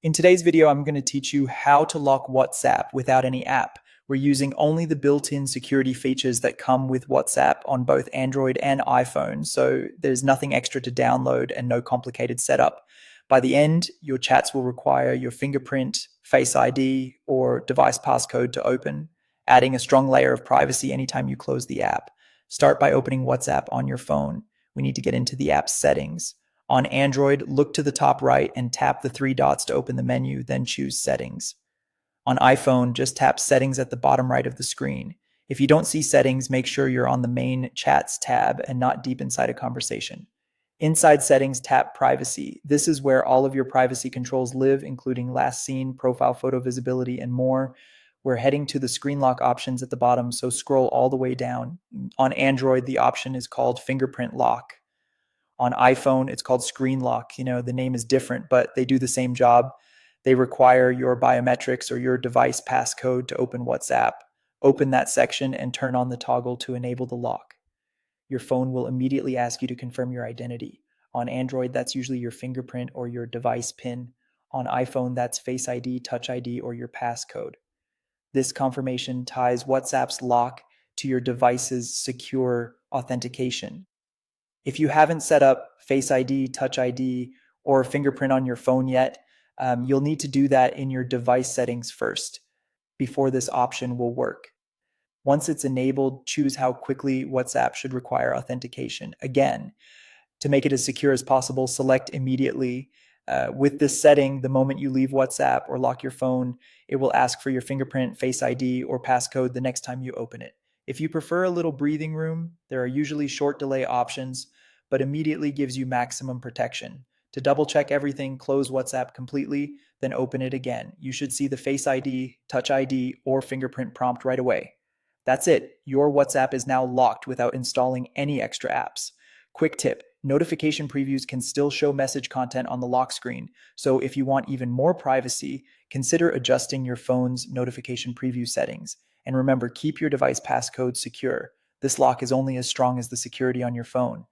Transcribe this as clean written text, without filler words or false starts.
In today's video, I'm going to teach you how to lock WhatsApp without any app. We're using only the built-in security features that come with WhatsApp on both Android and iPhone, so there's nothing extra to download and no complicated setup. By the end, your chats will require your fingerprint, Face ID, or device passcode to open, adding a strong layer of privacy anytime you close the app. Start by opening WhatsApp on your phone. We need to get into the app's settings. On Android, look to the top right and tap the three dots to open the menu, then choose Settings. On iPhone, just tap Settings at the bottom right of the screen. If you don't see Settings, make sure you're on the main Chats tab and not deep inside a conversation. Inside Settings, tap Privacy. This is where all of your privacy controls live, including last seen, profile photo visibility, and more. We're heading to the screen lock options at the bottom, so scroll all the way down. On Android, the option is called Fingerprint Lock. On iPhone, it's called Screen Lock. The name is different, but they do the same job. They require your biometrics or your device passcode to open WhatsApp. Open that section and turn on the toggle to enable the lock. Your phone will immediately ask you to confirm your identity. On Android, that's usually your fingerprint or your device PIN. On iPhone, that's Face ID, Touch ID, or your passcode. This confirmation ties WhatsApp's lock to your device's secure authentication. If you haven't set up Face ID, Touch ID, or fingerprint on your phone yet, you'll need to do that in your device settings first before this option will work. Once it's enabled, choose how quickly WhatsApp should require authentication. Again, to make it as secure as possible, select immediately. With this setting, the moment you leave WhatsApp or lock your phone, it will ask for your fingerprint, Face ID, or passcode the next time you open it. If you prefer a little breathing room, there are usually short delay options, but immediately gives you maximum protection. To double check everything, close WhatsApp completely, then open it again. You should see the Face ID, Touch ID, or fingerprint prompt right away. That's it. Your WhatsApp is now locked without installing any extra apps. Quick tip: notification previews can still show message content on the lock screen, so if you want even more privacy, consider adjusting your phone's notification preview settings. And remember, keep your device passcode secure. This lock is only as strong as the security on your phone.